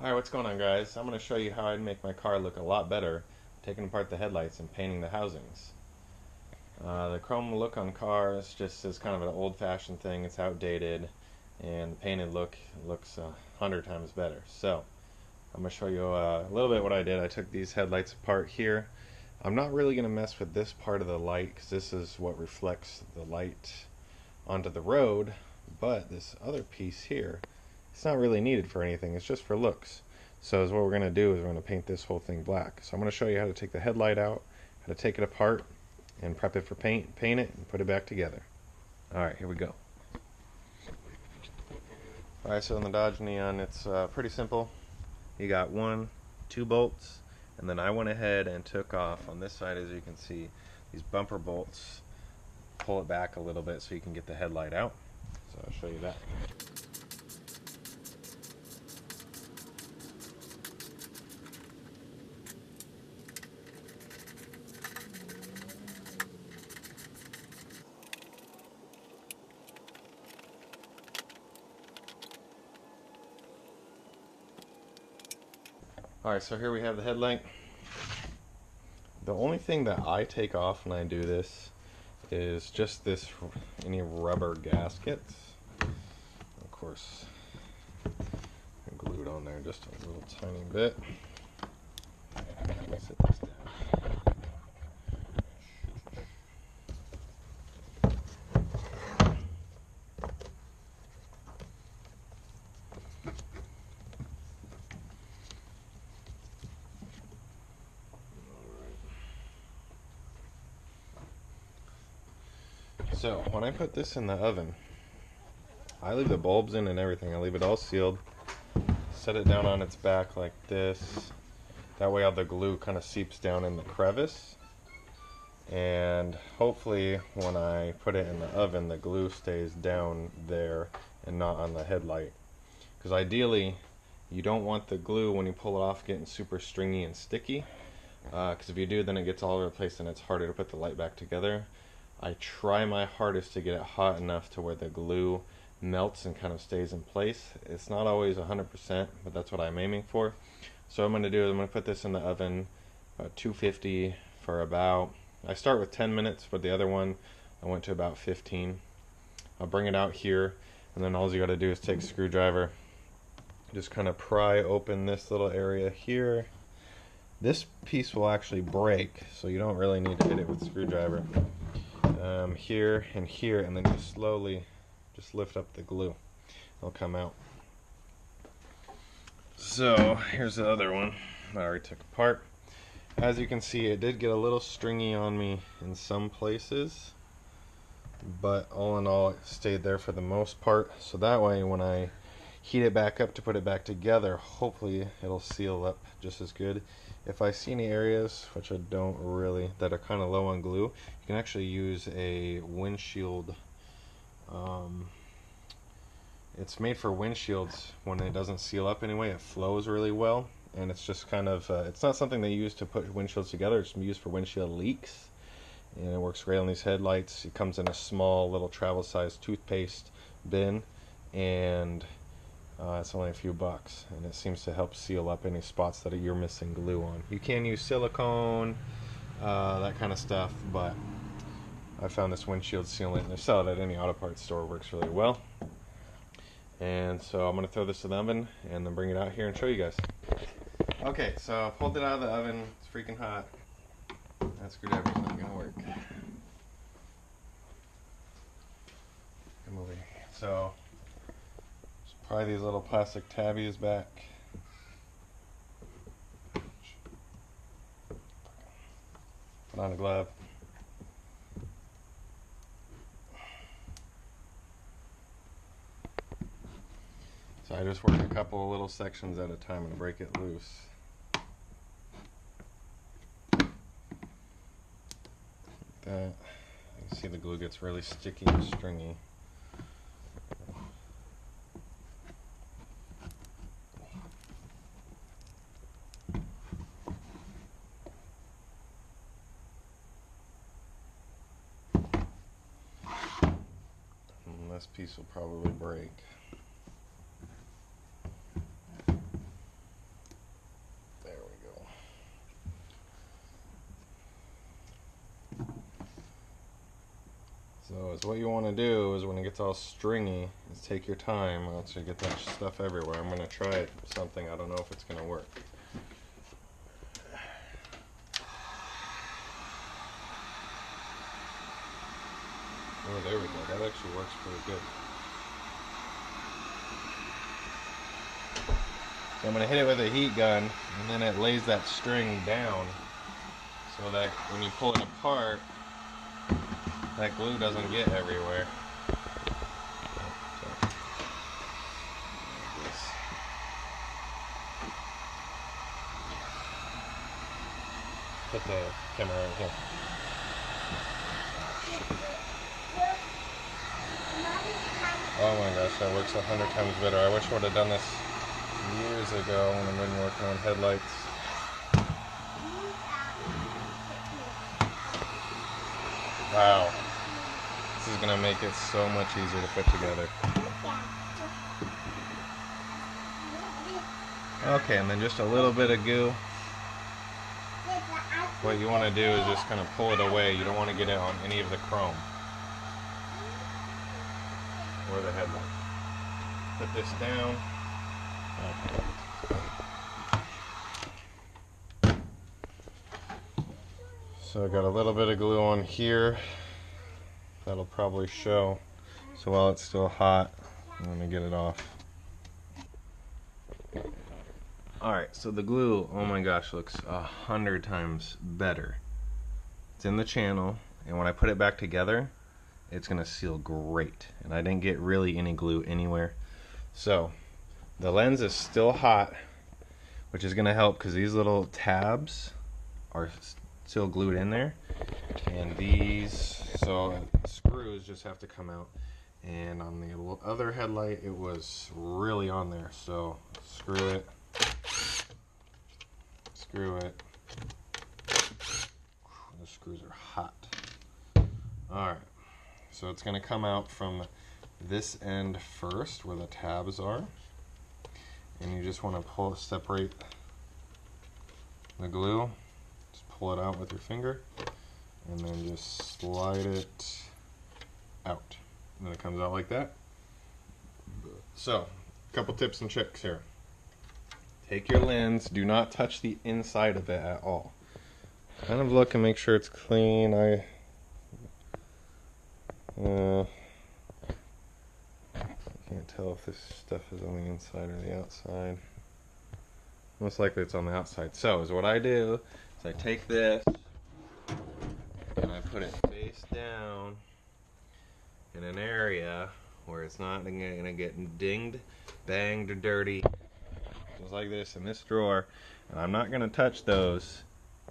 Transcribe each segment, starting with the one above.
Alright, what's going on, guys? I'm going to show you how I'd make my car look a lot better taking apart the headlights and painting the housings. The chrome look on cars just is kind of an old-fashioned thing. It's outdated, and the painted look looks 100 times better. So I'm going to show you a little bit what I did. I took these headlights apart here. I'm not really going to mess with this part of the light because this is what reflects the light onto the road, but this other piece here, it's not really needed for anything. It's just for looks. So what we're going to do is we're going to paint this whole thing black. So I'm going to show you how to take the headlight out, how to take it apart, and prep it for paint it, and put it back together. Alright, here we go. Alright, so in the Dodge Neon, it's pretty simple. You got 2 bolts, and then I went ahead and took off on this side, as you can see, these bumper bolts. Pull it back a little bit so you can get the headlight out. So I'll show you that. Alright, so here we have the headlight. The only thing that I take off when I do this is just any rubber gaskets. Of course, glued on there just a little tiny bit. Set this down. So when I put this in the oven, I leave the bulbs in and everything. I leave it all sealed. Set it down on its back like this. That way all the glue kind of seeps down in the crevice. And hopefully when I put it in the oven, the glue stays down there and not on the headlight. Because ideally, you don't want the glue when you pull it off getting super stringy and sticky. Because if you do, then it gets all over the place and it's harder to put the light back together. I try my hardest to get it hot enough to where the glue melts and kind of stays in place. It's not always 100%, but that's what I'm aiming for. So what I'm going to do is I'm going to put this in the oven about 250 for about, I start with 10 minutes, but the other one I went to about 15. I'll bring it out here, and then all you got to do is take a screwdriver, just kind of pry open this little area here. This piece will actually break, so you don't really need to hit it with a screwdriver. Here and here, and then just slowly just lift up the glue. It'll come out. So here's the other one I already took apart. As you can see, it did get a little stringy on me in some places, but all in all it stayed there for the most part. So that way when I heat it back up to put it back together, hopefully it'll seal up just as good. If I see any areas, which I don't really, that are kind of low on glue, you can actually use a windshield. It's made for windshields. When it doesn't seal up anyway, it flows really well, and it's just kind of, it's not something they use to put windshields together, it's used for windshield leaks, and it works great on these headlights. It comes in a small little travel size toothpaste bin, and it's only a few bucks, and it seems to help seal up any spots that you're missing glue on. You can use silicone, that kind of stuff, but I found this windshield sealant, and they sell it at any auto parts store, works really well. And so I'm going to throw this in the oven and then bring it out here and show you guys. Okay, so I pulled it out of the oven. It's freaking hot. That screwdriver's not going to work. Come over here. So pry these little plastic tabbies back. Put on a glove. So I just work a couple of little sections at a time and break it loose. Like that. You see the glue gets really sticky and stringy. This piece will probably break. is what you want to do is when it gets all stringy, is take your time, or else you get that stuff everywhere. I'm going to try something. I don't know if it's going to work. Oh, there we go. That actually works pretty good. So I'm going to hit it with a heat gun, and then it lays that string down so that when you pull it apart, that glue doesn't get everywhere. Put the camera right here. Oh my gosh, that works 100 times better. I wish I would have done this years ago when I've been working on headlights. Wow. This is going to make it so much easier to put together. Okay, and then just a little bit of goo. What you want to do is just kind of pull it away. You don't want to get it on any of the chrome or the headlight. Put this down. Okay. So I got a little bit of glue on here. That'll probably show. So while it's still hot, I'm going to get it off. Alright, so the glue, oh my gosh, looks 100 times better. It's in the channel, and when I put it back together, it's going to seal great. And I didn't get really any glue anywhere. So, the lens is still hot, which is going to help because these little tabs are still glued in there. And these, so screws just have to come out. And on the other headlight, it was really on there. So, screw it. Screw it. The screws are hot. Alright, so it's going to come out from this end first where the tabs are. And you just want to separate the glue. Just pull it out with your finger. And then just slide it out. And then it comes out like that. So, a couple tips and tricks here. Take your lens, do not touch the inside of it at all. Kind of look and make sure it's clean. I can't tell if this stuff is on the inside or the outside. Most likely it's on the outside. So, is what I do is I take this and I put it face down in an area where it's not going to get dinged, banged, or dirty. Just like this in this drawer, and I'm not going to touch those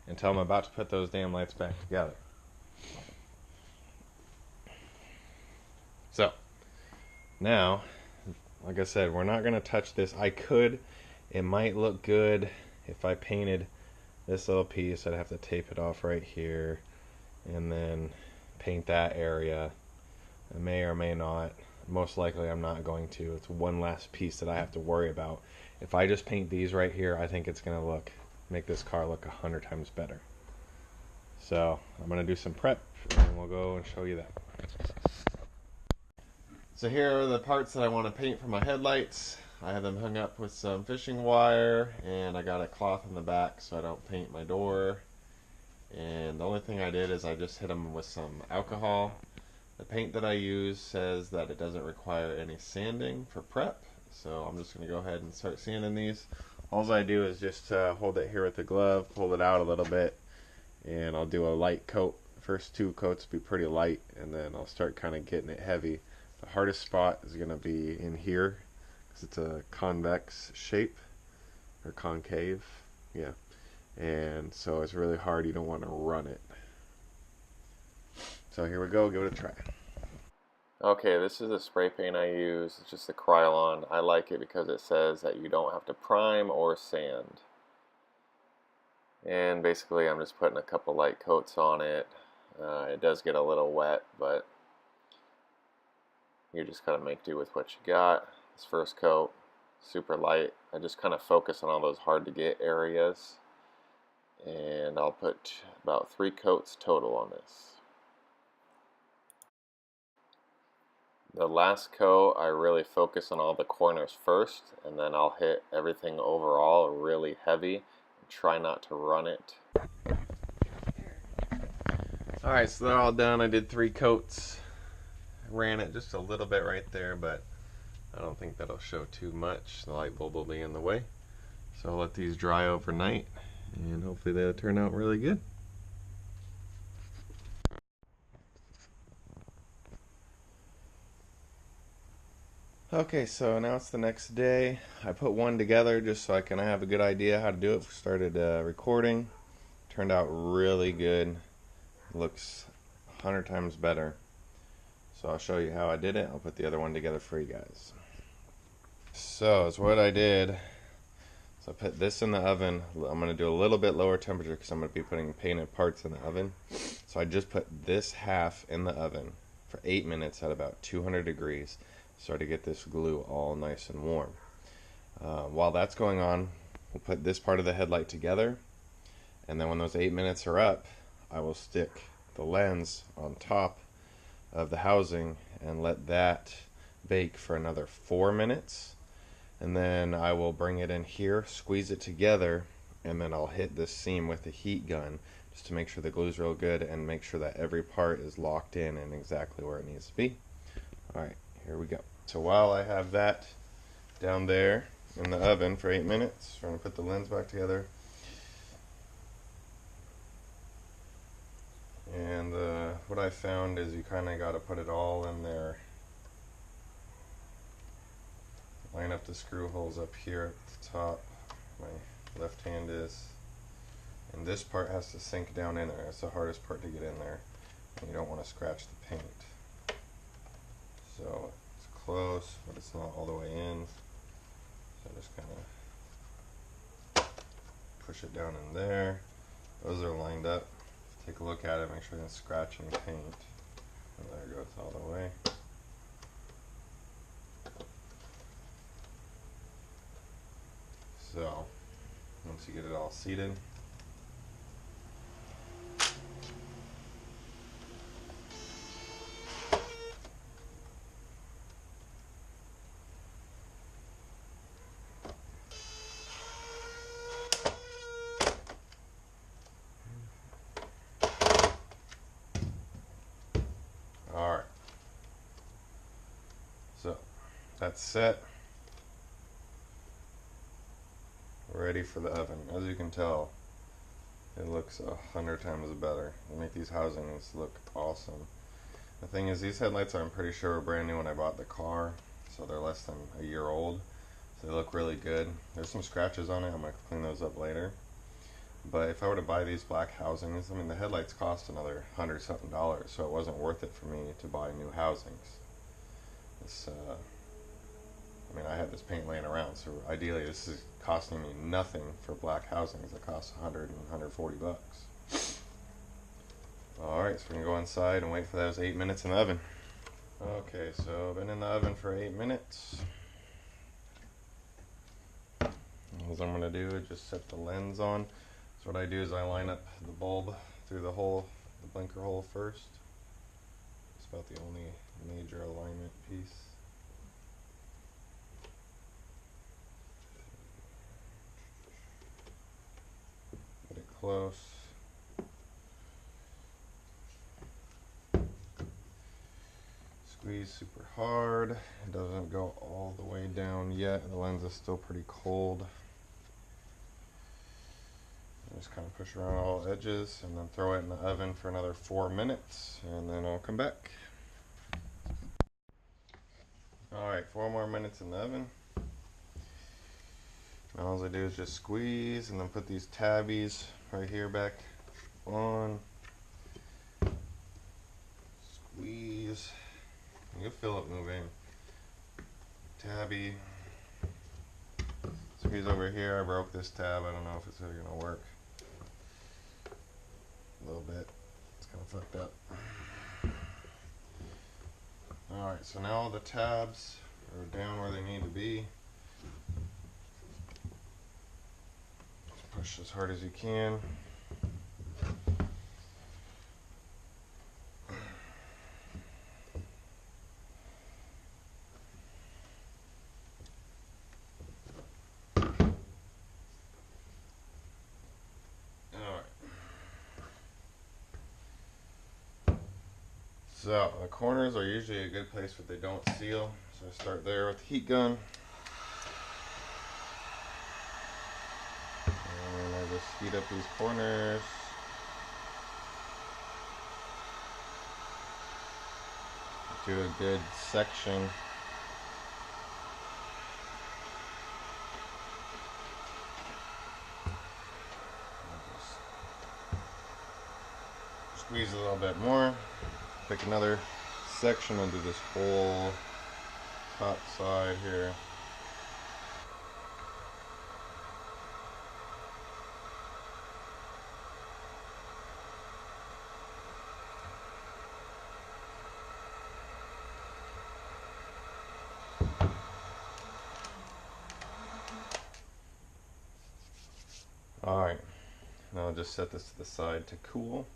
until I'm about to put those damn lights back together. So, now, like I said, we're not going to touch this. It might look good if I painted this little piece. I'd have to tape it off right here, and then paint that area. I may or may not. Most likely I'm not going to. It's one last piece that I have to worry about. If I just paint these right here, I think it's going to make this car look 100 times better. So I'm going to do some prep and we'll go and show you that. So here are the parts that I want to paint for my headlights. I have them hung up with some fishing wire, and I got a cloth in the back so I don't paint my door. And the only thing I did is I just hit them with some alcohol. The paint that I use says that it doesn't require any sanding for prep, so I'm just going to go ahead and start sanding these. All I do is just hold it here with the glove, pull it out a little bit, and I'll do a light coat. The first two coats will be pretty light, and then I'll start kind of getting it heavy. The hardest spot is going to be in here because it's a convex shape, or concave, yeah, and so it's really hard. You don't want to run it. So here we go, give it a try. Okay, this is the spray paint I use. It's just the Krylon. I like it because it says that you don't have to prime or sand. And basically I'm just putting a couple light coats on it. It does get a little wet, but you just gotta make do with what you got. This first coat, super light. I just kind of focus on all those hard to get areas. And I'll put about 3 coats total on this. The last coat, I really focus on all the corners first, and then I'll hit everything overall really heavy and try not to run it. Alright, so they're all done. I did 3 coats. I ran it just a little bit right there, but I don't think that'll show too much. The light bulb will be in the way. So I'll let these dry overnight, and hopefully they'll turn out really good. Okay, so now it's the next day. I put one together just so I can have a good idea how to do it. Started recording. Turned out really good. Looks 100 times better. So I'll show you how I did it. I'll put the other one together for you guys. So it's what I did. So I put this in the oven. I'm going to do a little bit lower temperature because I'm going to be putting painted parts in the oven. So I just put this half in the oven for 8 minutes at about 200 degrees. So to get this glue all nice and warm. While that's going on, we'll put this part of the headlight together. And then when those 8 minutes are up, I will stick the lens on top of the housing and let that bake for another 4 minutes. And then I will bring it in here, squeeze it together, and then I'll hit this seam with a heat gun just to make sure the glue's real good and make sure that every part is locked in and exactly where it needs to be. Alright, here we go. So while I have that down there in the oven for 8 minutes, I'm going to put the lens back together. And what I found is you kind of got to put it all in there. Line up the screw holes up here at the top. My left hand is. And this part has to sink down in there. It's the hardest part to get in there. And you don't want to scratch the paint. So it's close, but it's not all the way in. So just kind of push it down in there. Those are lined up. Take a look at it, make sure you don't scratch any paint. And there it goes all the way. So, once you get it all seated, alright. So, that's set. Ready for the oven. As you can tell, it looks 100 times better. They make these housings look awesome. The thing is, these headlights I'm pretty sure were brand new when I bought the car, so they're less than a year old. So they look really good. There's some scratches on it. I'm going to clean those up later. But if I were to buy these black housings, I mean the headlights cost another $100-something, so it wasn't worth it for me to buy new housings. This, I mean, I had this paint laying around, so ideally this is costing me nothing for black housings that cost 100 and 140 bucks. Alright, so we can go inside and wait for those 8 minutes in the oven. Okay, so I've been in the oven for 8 minutes. All I'm going to do is just set the lens on. So what I do is I line up the bulb through the hole, the blinker hole first. It's about the only major alignment piece. Get it close. Squeeze super hard. It doesn't go all the way down yet. The lens is still pretty cold. Just kind of push around all edges and then throw it in the oven for another 4 minutes and then I'll come back. Alright, 4 more minutes in the oven. Now all I do is just squeeze and then put these tabbies right here back on. Squeeze. You'll feel it moving. Tabby. Squeeze over here. I broke this tab. I don't know if it's really going to work. A little bit. It's kind of fucked up. Alright, so now all the tabs are down where they need to be. Push as hard as you can. So the corners are usually a good place where they don't seal. So I start there with the heat gun. And I just heat up these corners. Do a good section. Squeeze a little bit more. Pick another section and do this whole top side here. Alright, now I'll just set this to the side to cool.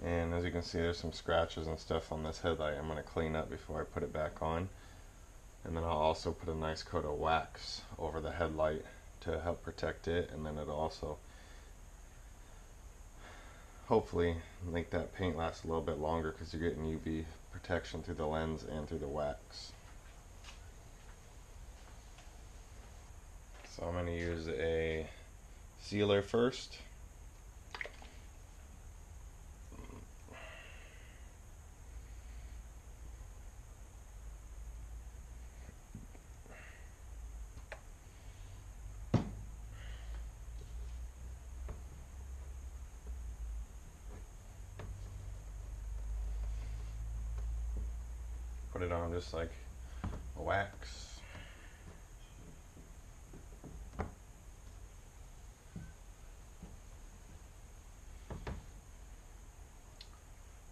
And as you can see, there's some scratches and stuff on this headlight I'm going to clean up before I put it back on. And then I'll also put a nice coat of wax over the headlight to help protect it, and then it'll also hopefully make that paint last a little bit longer because you're getting UV protection through the lens and through the wax. So I'm going to use a sealer first. Put it on just like a wax.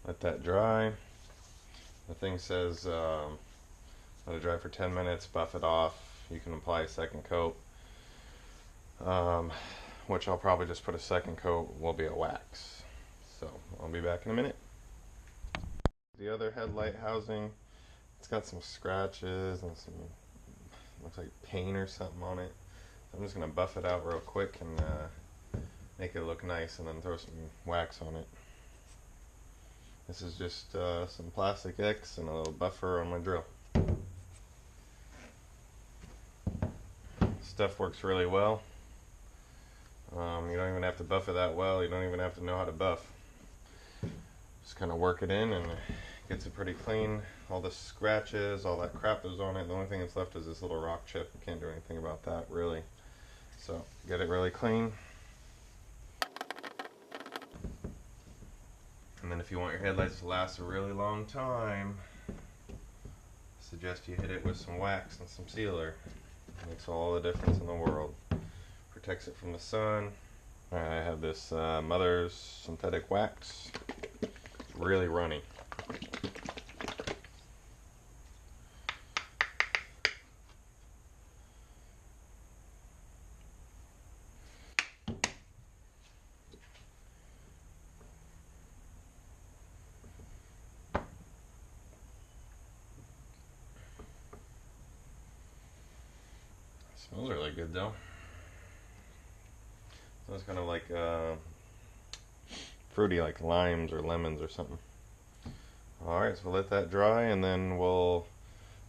Let that dry. The thing says let it dry for 10 minutes, buff it off. You can apply a second coat, which I'll probably just put a second coat, will be a wax. So I'll be back in a minute. The other headlight housing, it's got some scratches and some, looks like paint or something on it. So I'm just going to buff it out real quick and make it look nice, and then throw some wax on it. This is just some plastic X and a little buffer on my drill. Stuff works really well. You don't even have to buff it that well. You don't even have to know how to buff. Just kind of work it in and it gets it pretty clean. All the scratches, all that crap that's on it. The only thing that's left is this little rock chip. You can't do anything about that really. So get it really clean. And then if you want your headlights to last a really long time, I suggest you hit it with some wax and some sealer. It makes all the difference in the world. Protects it from the sun. Alright, I have this Mother's synthetic wax. It's really runny. Smells really good though. Smells kind of like fruity, like limes or lemons or something. Alright, so we'll let that dry and then we'll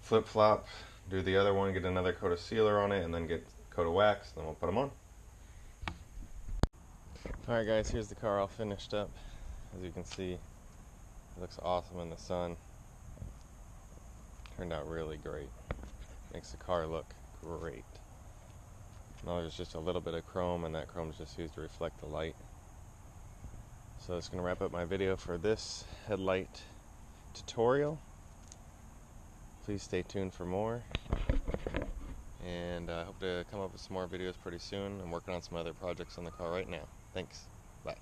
flip-flop, do the other one, get another coat of sealer on it, and then get a coat of wax, then we'll put them on. Alright guys, here's the car all finished up. As you can see, it looks awesome in the sun. Turned out really great. Makes the car look great. Now there's just a little bit of chrome, and that chrome is just used to reflect the light. So that's going to wrap up my video for this headlight tutorial. Please stay tuned for more, and I hope to come up with some more videos pretty soon. I'm working on some other projects on the car right now. Thanks. Bye.